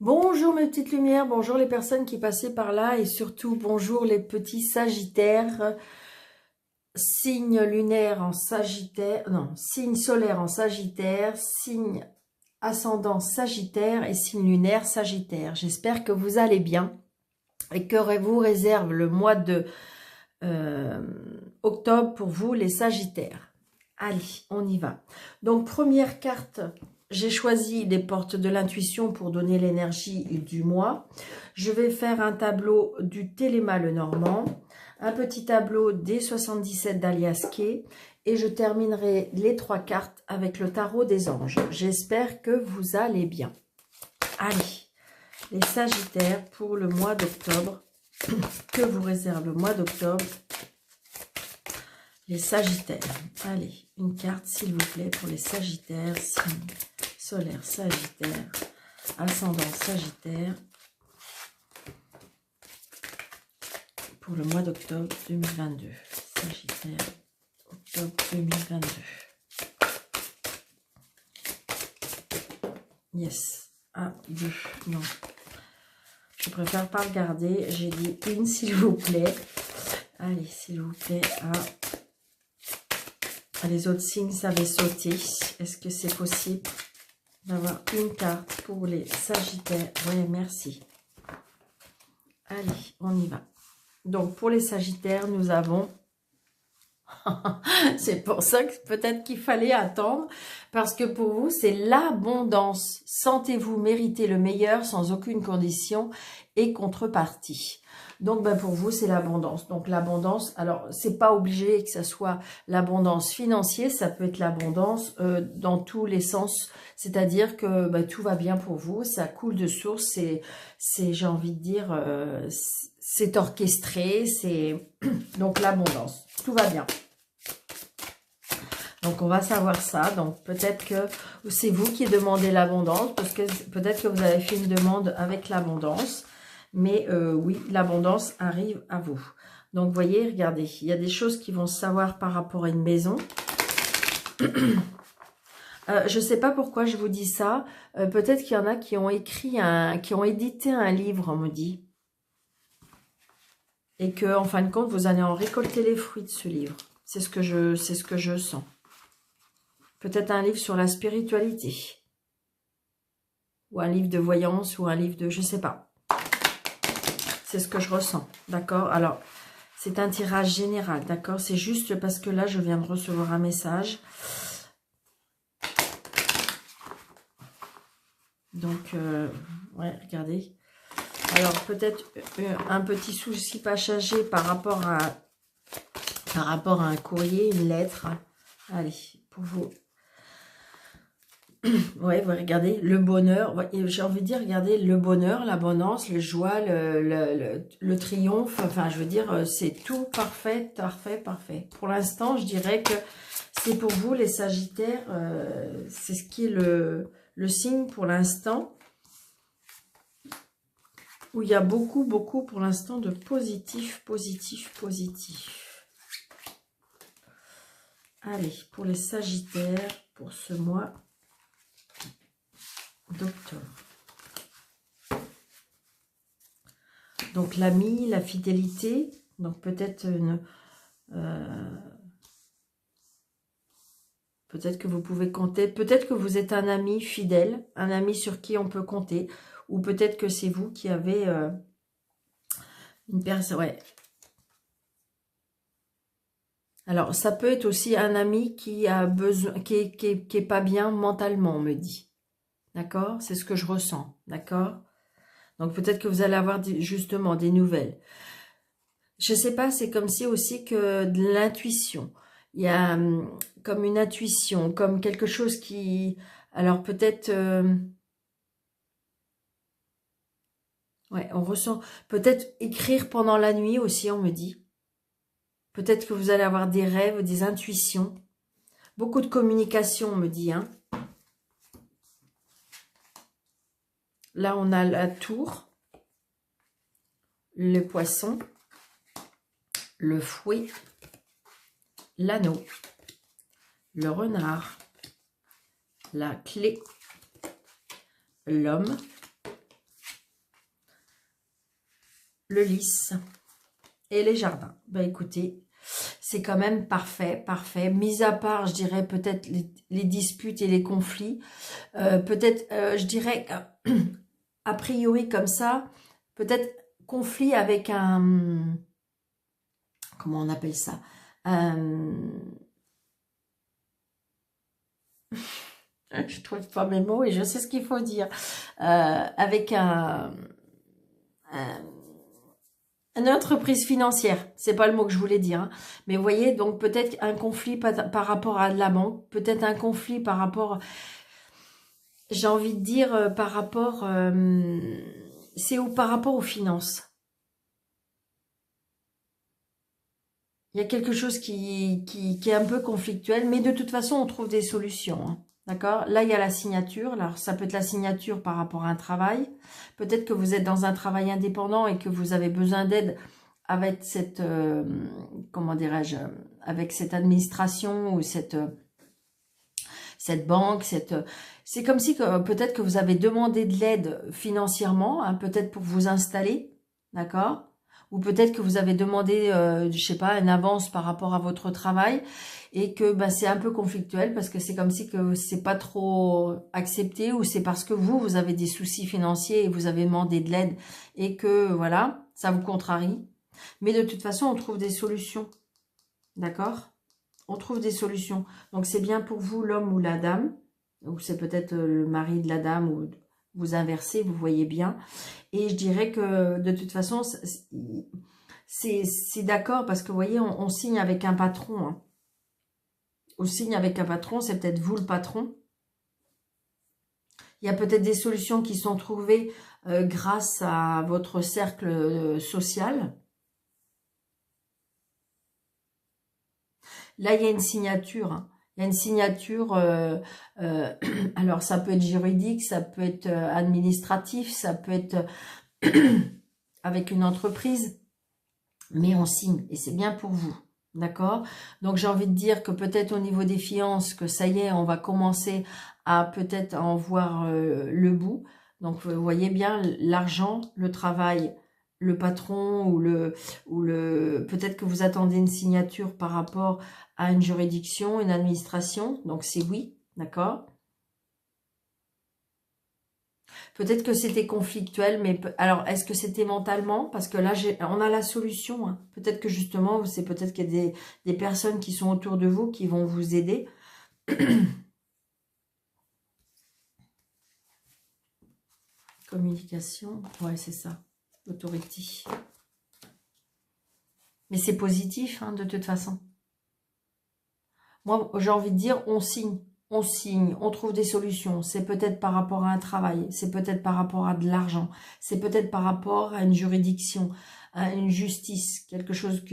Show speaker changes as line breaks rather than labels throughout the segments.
Bonjour mes petites lumières, bonjour les personnes qui passaient par là et surtout bonjour les petits sagittaires, signe lunaire en sagittaire, non, signe solaire en sagittaire, signe ascendant sagittaire et signe lunaire sagittaire. J'espère que vous allez bien et que vous réserve le mois de octobre pour vous les sagittaires. Allez, on y va. Donc première carte. J'ai choisi les portes de l'intuition pour donner l'énergie du mois. Je vais faire un tableau du Téléma le Normand, un petit tableau des 77 d'Alias Kay et je terminerai les 3 cartes avec le tarot des anges. J'espère que vous allez bien. Allez, les Sagittaires pour le mois d'octobre. Que vous réserve le mois d'octobre les Sagittaires. Allez, une carte s'il vous plaît pour les Sagittaires, signe solaire Sagittaire, ascendant Sagittaire, pour le mois d'octobre 2022. Sagittaire, octobre 2022. Yes. 1, 2, non. Je préfère pas regarder. J'ai dit une, s'il vous plaît. Allez, s'il vous plaît. Les autres signes savaient sauter. Est-ce que c'est possible d'avoir une carte pour les Sagittaires? Oui, merci. Allez, on y va. Donc, pour les Sagittaires, nous avons... c'est pour ça que peut-être qu'il fallait attendre. Parce que pour vous, c'est l'abondance. Sentez-vous mériter le meilleur sans aucune condition et contrepartie. Donc, pour vous, c'est l'abondance. Donc, l'abondance, alors, c'est pas obligé que ça soit l'abondance financière, ça peut être l'abondance dans tous les sens. C'est-à-dire que tout va bien pour vous, ça coule de source, c'est j'ai envie de dire, c'est orchestré, c'est donc l'abondance. Tout va bien. Donc, on va savoir ça. Donc, peut-être que c'est vous qui demandez l'abondance, parce que peut-être que vous avez fait une demande avec l'abondance. Mais oui, l'abondance arrive à vous. Donc, vous voyez, regardez, il y a des choses qui vont se savoir par rapport à une maison. Je ne sais pas pourquoi je vous dis ça. Peut-être qu'il y en a qui ont qui ont édité un livre, on me dit. Et que, en fin de compte, vous allez en récolter les fruits de ce livre. C'est ce que je sens. Peut-être un livre sur la spiritualité. Ou un livre de voyance, ou un livre de... je ne sais pas. C'est ce que je ressens, d'accord? Alors, c'est un tirage général, d'accord? C'est juste parce que là, je viens de recevoir un message. Donc, ouais, regardez. Alors, peut-être un petit souci passager par rapport à un courrier, une lettre. Allez, pour vous. Ouais, vous regardez, le bonheur, j'ai envie de dire, regardez, le bonheur, l'abondance, le joie, le triomphe, enfin, je veux dire, c'est tout parfait, parfait, parfait. Pour l'instant, je dirais que c'est pour vous, les Sagittaires, c'est ce qui est le signe pour l'instant, où il y a beaucoup, beaucoup, pour l'instant, de positif, positif, positif. Allez, pour les Sagittaires, pour ce mois d'octobre. Donc l'ami, la fidélité, donc peut-être peut-être que vous pouvez compter, peut-être que vous êtes un ami fidèle, un ami sur qui on peut compter, ou peut-être que c'est vous qui avez une personne, ouais. Alors ça peut être aussi un ami qui a besoin, qui est pas bien mentalement, on me dit. D'accord? C'est ce que je ressens, d'accord? Donc peut-être que vous allez avoir justement des nouvelles. Je sais pas, c'est comme si aussi que de l'intuition. Il y a comme une intuition, comme quelque chose qui... Alors peut-être... ouais, on ressent... Peut-être écrire pendant la nuit aussi, on me dit. Peut-être que vous allez avoir des rêves, des intuitions. Beaucoup de communication, on me dit, hein. Là, on a la tour, le poisson, le fouet, l'anneau, le renard, la clé, l'homme, le lys et les jardins. Ben écoutez, c'est quand même parfait, parfait. Mis à part, je dirais, peut-être les disputes et les conflits. Peut-être, je dirais, a priori comme ça, peut-être conflit avec un... Comment on appelle ça? Je trouve pas mes mots et je sais ce qu'il faut dire. Avec une entreprise financière, c'est pas le mot que je voulais dire, hein. Mais vous voyez, donc peut-être un conflit par rapport à de la banque, peut-être un conflit par rapport, j'ai envie de dire, par rapport, par rapport aux finances. Il y a quelque chose qui est un peu conflictuel, mais de toute façon, on trouve des solutions, hein. D'accord? Là, il y a la signature. Alors, ça peut être la signature par rapport à un travail. Peut-être que vous êtes dans un travail indépendant et que vous avez besoin d'aide avec cette, comment dirais-je, avec cette administration ou cette banque. C'est comme si peut-être que vous avez demandé de l'aide financièrement, hein, peut-être pour vous installer. D'accord? Ou peut-être que vous avez demandé, je sais pas, une avance par rapport à votre travail et que bah, c'est un peu conflictuel parce que c'est comme si que c'est pas trop accepté ou c'est parce que vous avez des soucis financiers et vous avez demandé de l'aide et que voilà, ça vous contrarie. Mais de toute façon, on trouve des solutions. D'accord? On trouve des solutions. Donc c'est bien pour vous, l'homme ou la dame. Ou c'est peut-être le mari de la dame ou vous inversez, vous voyez bien. Et je dirais que de toute façon, c'est d'accord parce que vous voyez, on signe avec un patron, hein. On signe avec un patron, c'est peut-être vous le patron. Il y a peut-être des solutions qui sont trouvées grâce à votre cercle social. Là, il y a une signature, hein. Il y a une signature, alors ça peut être juridique, ça peut être administratif, ça peut être avec une entreprise, mais on signe et c'est bien pour vous, d'accord? Donc j'ai envie de dire que peut-être au niveau des finances, que ça y est, on va commencer à peut-être en voir le bout. Donc vous voyez bien l'argent, le travail, le patron ou peut-être que vous attendez une signature par rapport à une juridiction, une administration, donc c'est oui, d'accord? Peut-être que c'était conflictuel, mais alors est-ce que c'était mentalement? Parce que là, on a la solution, hein. Peut-être que justement, c'est peut-être qu'il y a des personnes qui sont autour de vous qui vont vous aider. Communication, ouais, c'est ça. Authority. Mais c'est positif, hein, de toute façon. Moi, j'ai envie de dire, on signe, on trouve des solutions. C'est peut-être par rapport à un travail, c'est peut-être par rapport à de l'argent, c'est peut-être par rapport à une juridiction, à une justice, quelque chose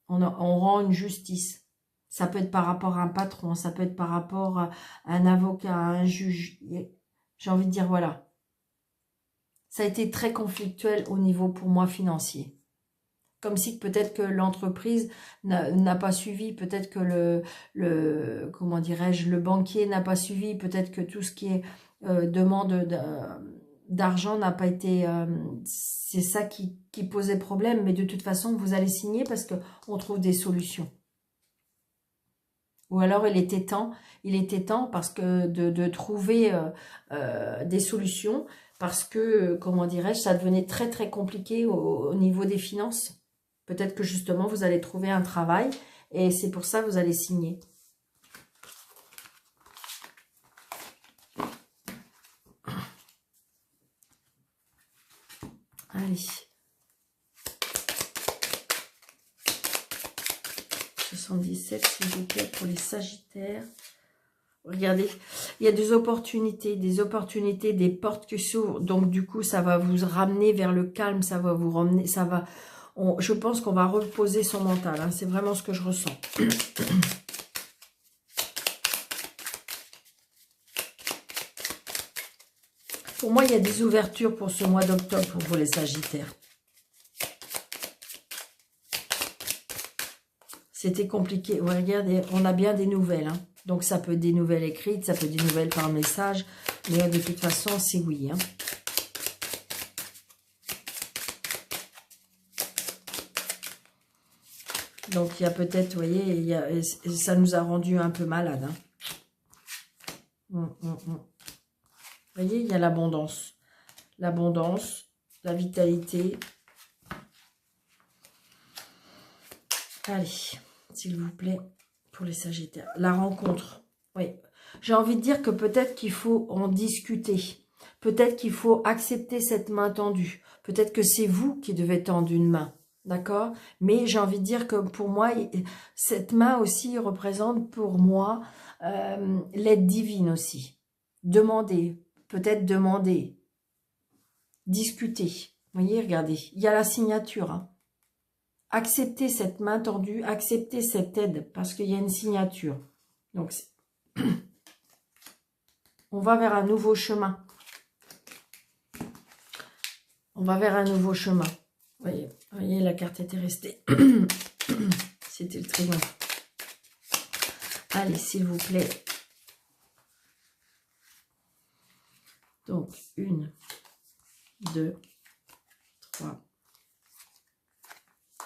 on rend une justice. Ça peut être par rapport à un patron, ça peut être par rapport à un avocat, à un juge. J'ai envie de dire, voilà. Ça a été très conflictuel au niveau, pour moi, financier. Comme si peut-être que l'entreprise n'a pas suivi, peut-être que comment dirais-je, le banquier n'a pas suivi, peut-être que tout ce qui est demande d'argent n'a pas été... c'est ça qui posait problème, mais de toute façon, vous allez signer parce qu'on trouve des solutions. Ou alors, il était temps parce que de trouver des solutions, parce que, comment dirais-je, ça devenait très très compliqué au niveau des finances. Peut-être que justement, vous allez trouver un travail et c'est pour ça que vous allez signer. Allez. 77, s'il vous plaît, pour les Sagittaires. Regardez, il y a des opportunités, des portes qui s'ouvrent. Donc, du coup, ça va vous ramener vers le calme, ça va vous ramener, je pense qu'on va reposer son mental, hein, c'est vraiment ce que je ressens. Pour moi, il y a des ouvertures pour ce mois d'octobre pour vous les Sagittaires. C'était compliqué. Ouais, regardez, on a bien des nouvelles, hein. Donc, ça peut être des nouvelles écrites, ça peut être des nouvelles par message. Mais de toute façon, c'est oui, hein. Donc, il y a peut-être, vous voyez, ça nous a rendu un peu malades. Vous voyez, il y a l'abondance. L'abondance, la vitalité. Allez, s'il vous plaît, pour les Sagittaires. La rencontre, oui. J'ai envie de dire que peut-être qu'il faut en discuter. Peut-être qu'il faut accepter cette main tendue. Peut-être que c'est vous qui devez tendre une main. D'accord? Mais j'ai envie de dire que pour moi, cette main aussi représente pour moi l'aide divine aussi. Demander, peut-être demander, discuter. Vous voyez, regardez, il y a la signature. Hein. Accepter cette main tendue, accepter cette aide, parce qu'il y a une signature. Donc, on va vers un nouveau chemin. On va vers un nouveau chemin. Vous voyez, la carte était restée. C'était le triomphe. Allez, s'il vous plaît. Donc, 1, 2, 3,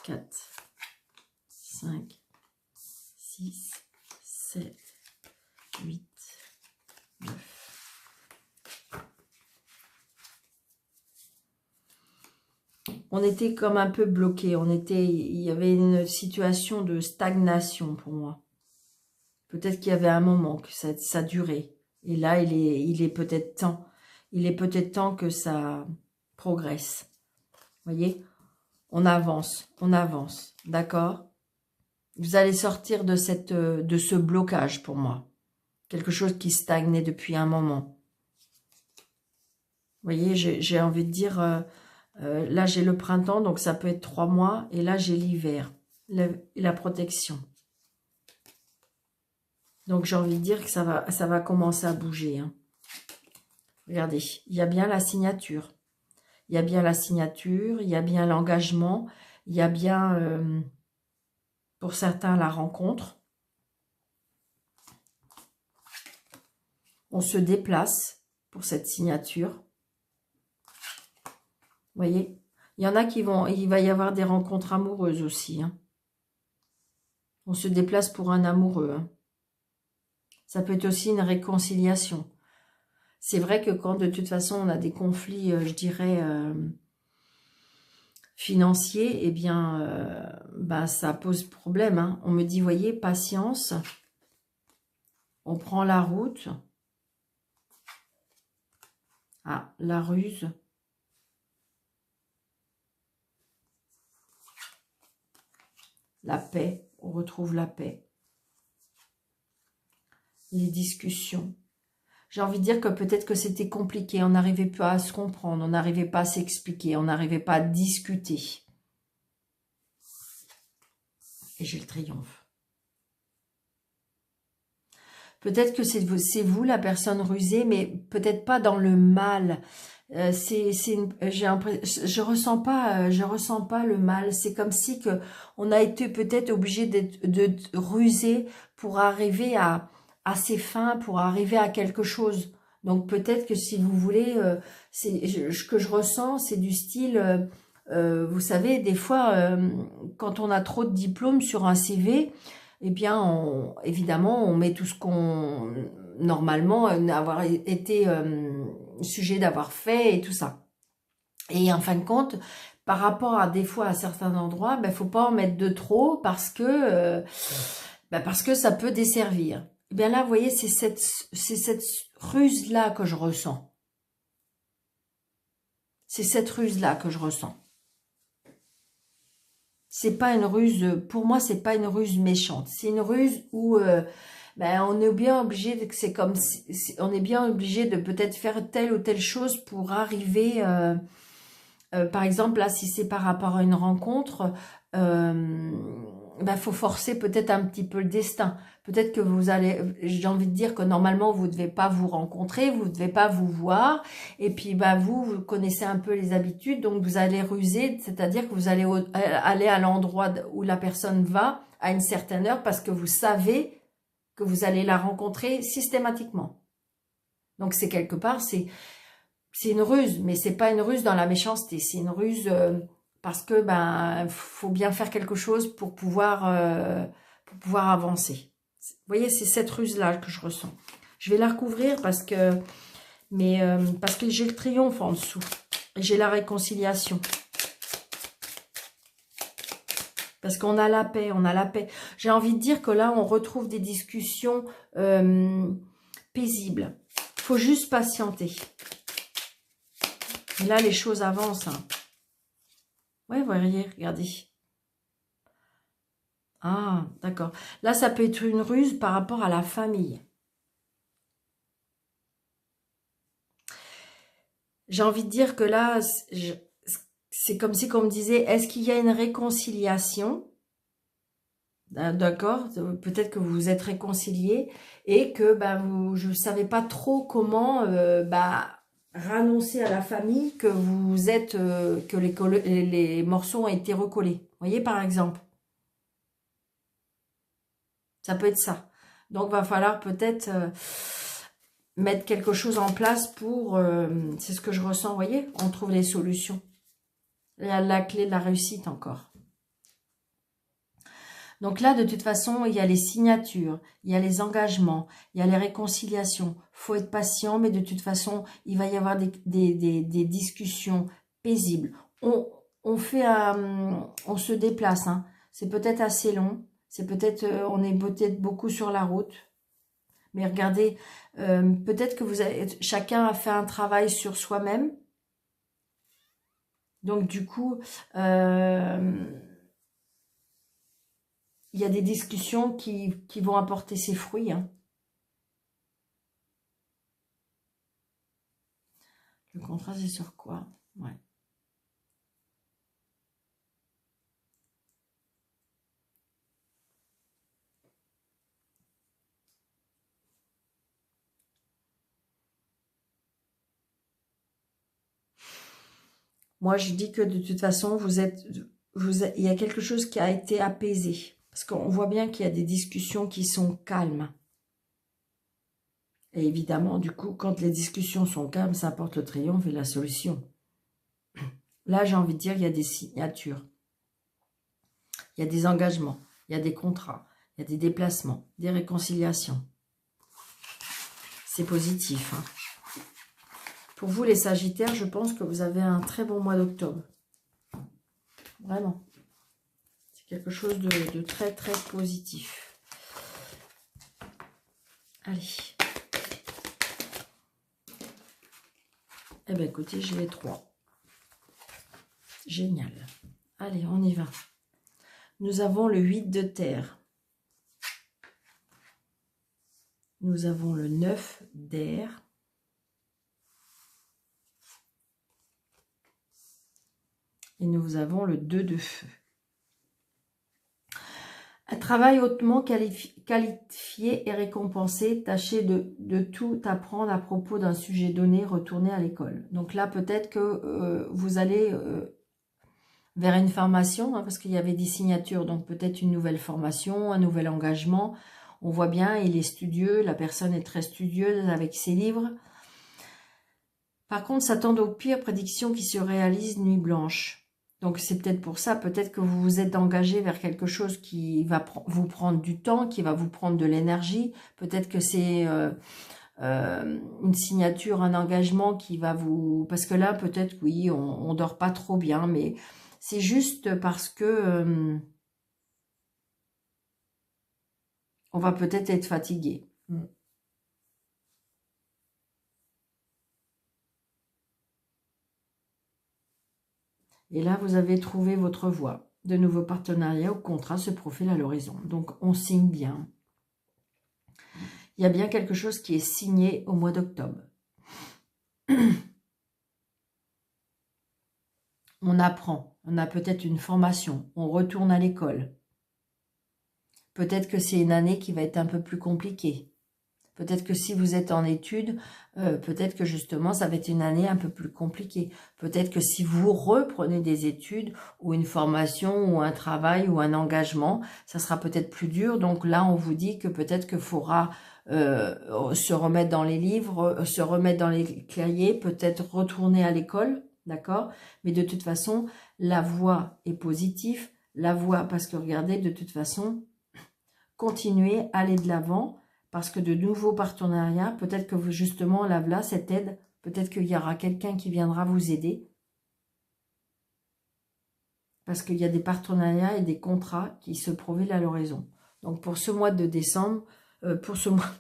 4, 5, 6, 7, 8, 9. On était comme un peu bloqué. Il y avait une situation de stagnation pour moi. Peut-être qu'il y avait un moment que ça durait. Et là, il est peut-être temps. Il est peut-être temps que ça progresse. Vous voyez? On avance, d'accord? Vous allez sortir de ce blocage pour moi. Quelque chose qui stagnait depuis un moment. Vous voyez, j'ai envie de dire, là j'ai le printemps, donc ça peut être 3 mois, et là j'ai l'hiver, la protection. Donc j'ai envie de dire que ça va commencer à bouger. Hein. Regardez, il y a bien la signature. Il y a bien la signature, il y a bien l'engagement, il y a bien, pour certains, la rencontre. On se déplace pour cette signature. Vous voyez, il y en a il va y avoir des rencontres amoureuses aussi. Hein. On se déplace pour un amoureux. Hein. Ça peut être aussi une réconciliation. C'est vrai que quand de toute façon on a des conflits, je dirais, financiers, eh bien, ça pose problème. Hein. On me dit, voyez, patience, on prend la route. Ah, la ruse. La paix, on retrouve la paix. Les discussions. J'ai envie de dire que peut-être que c'était compliqué, on n'arrivait pas à se comprendre, on n'arrivait pas à s'expliquer, on n'arrivait pas à discuter. Et j'ai le triomphe. Peut-être que c'est vous la personne rusée, mais peut-être pas dans le mal. Je ressens pas le mal. C'est comme si que on a été peut-être obligé de ruser pour arriver à ses fins, pour arriver à quelque chose. Donc peut-être que si vous voulez, ce que je ressens, c'est du style, vous savez, des fois, quand on a trop de diplômes sur un CV, eh bien, évidemment, on met tout ce qu'on, normalement, avoir été sujet d'avoir fait et tout ça. Et en fin de compte, par rapport à des fois à certains endroits, faut pas en mettre de trop parce que ça peut desservir. Et bien là, vous voyez, c'est cette ruse-là que je ressens. C'est cette ruse-là que je ressens. C'est pas une ruse, pour moi, c'est pas une ruse méchante. C'est une ruse où on est bien obligé de, on est bien obligé de peut-être faire telle ou telle chose pour arriver. Par exemple, là, si c'est par rapport à une rencontre, faut forcer peut-être un petit peu le destin. Peut-être que vous allez, j'ai envie de dire que normalement vous ne devez pas vous rencontrer, vous ne devez pas vous voir, et puis vous connaissez un peu les habitudes, donc vous allez ruser, c'est-à-dire que vous allez aller à l'endroit où la personne va à une certaine heure parce que vous savez que vous allez la rencontrer systématiquement. Donc c'est quelque part, c'est une ruse, mais c'est pas une ruse dans la méchanceté, c'est une ruse Parce que ben faut bien faire quelque chose pour pouvoir avancer. Vous voyez, c'est cette ruse-là que je ressens. Je vais la recouvrir parce que j'ai le triomphe en dessous. J'ai la réconciliation. Parce qu'on a la paix, on a la paix. J'ai envie de dire que là, on retrouve des discussions paisibles. Il faut juste patienter. Et là, les choses avancent. Hein. Ouais, vous voyez, regardez. Ah, d'accord. Là, ça peut être une ruse par rapport à la famille. J'ai envie de dire que là, c'est comme si on me disait, est-ce qu'il y a une réconciliation? D'accord, peut-être que vous vous êtes réconciliés et que je ne savais pas trop comment renoncer à la famille, que vous êtes que les morceaux ont été recollés. Vous voyez, par exemple. Ça peut être ça. Donc, va falloir peut-être mettre quelque chose en place pour... c'est ce que je ressens, vous voyez. On trouve les solutions. Il y a la clé de la réussite encore. Donc là, de toute façon, il y a les signatures, il y a les engagements, il y a les réconciliations. Il faut être patient, mais de toute façon, il va y avoir des discussions paisibles. On se déplace. Hein. C'est peut-être assez long. C'est peut-être, on est peut-être beaucoup sur la route. Mais regardez, peut-être que chacun a fait un travail sur soi-même. Donc du coup, il y a des discussions qui vont apporter ses fruits. Hein. Le contrat, c'est sur quoi? Ouais. Moi, je dis que de toute façon, il y a quelque chose qui a été apaisé. Parce qu'on voit bien qu'il y a des discussions qui sont calmes. Et évidemment, du coup, quand les discussions sont calmes, ça apporte le triomphe et la solution. Là, j'ai envie de dire, il y a des signatures. Il y a des engagements. Il y a des contrats. Il y a des déplacements. Des réconciliations. C'est positif. Hein. Pour vous, les Sagittaires, je pense que vous avez un très bon mois d'octobre. Vraiment. C'est quelque chose de très, très positif. Allez. Eh bien, écoutez, j'ai les 3. Génial. Allez, on y va. Nous avons le 8 de terre. Nous avons le 9 d'air. Et nous avons le 2 de feu. Un travail hautement qualifié et récompensé. Tâchez de tout apprendre à propos d'un sujet donné. Retournez à l'école. Donc là, peut-être que vous allez vers une formation, hein, parce qu'il y avait des signatures. Donc peut-être une nouvelle formation, un nouvel engagement. On voit bien, il est studieux. La personne est très studieuse avec ses livres. Par contre, s'attendre aux pires prédictions qui se réalisent nuit blanche. Donc, c'est peut-être pour ça, peut-être que vous vous êtes engagé vers quelque chose qui va vous prendre du temps, qui va vous prendre de l'énergie. Peut-être que c'est une signature, un engagement qui va vous... Parce que là, peut-être, oui, on dort pas trop bien, mais c'est juste parce que on va peut-être être fatigué. Et là, vous avez trouvé votre voie. De nouveaux partenariats ou contrats se profilent à l'horizon. Donc, on signe bien. Il y a bien quelque chose qui est signé au mois d'octobre. On apprend. On a peut-être une formation. On retourne à l'école. Peut-être que c'est une année qui va être un peu plus compliquée. Peut-être que si vous êtes en études, peut-être que justement, ça va être une année un peu plus compliquée. Peut-être que si vous reprenez des études ou une formation ou un travail ou un engagement, ça sera peut-être plus dur. Donc là, on vous dit que peut-être qu'il faudra se remettre dans les livres, se remettre dans les cahiers, peut-être retourner à l'école. d'accord? Mais de toute façon, la voie est positive. La voie, parce que regardez, de toute façon, continuez, allez de l'avant, parce que de nouveaux partenariats, peut-être que vous, justement, là, cette aide, peut-être qu'il y aura quelqu'un qui viendra vous aider. Parce qu'il y a des partenariats et des contrats qui se profilent à l'horizon. Donc pour ce mois de décembre, pour ce mois,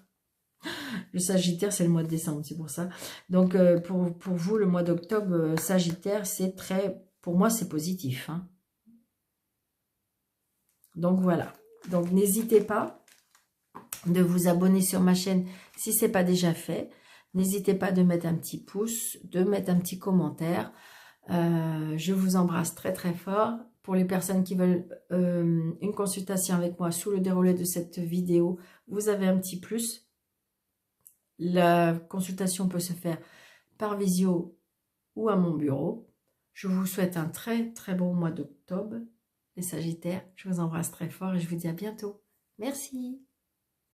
le Sagittaire c'est le mois de décembre, c'est pour ça. Donc pour vous, le mois d'octobre, Sagittaire, c'est très, pour moi c'est positif. Hein. Donc voilà, donc n'hésitez pas de vous abonner sur ma chaîne si ce n'est pas déjà fait. N'hésitez pas de mettre un petit pouce, de mettre un petit commentaire. Je vous embrasse très très fort. Pour les personnes qui veulent une consultation avec moi sous le déroulé de cette vidéo, vous avez un petit plus. La consultation peut se faire par visio ou à mon bureau. Je vous souhaite un très très bon mois d'octobre, les Sagittaires. Je vous embrasse très fort et je vous dis à bientôt. Merci.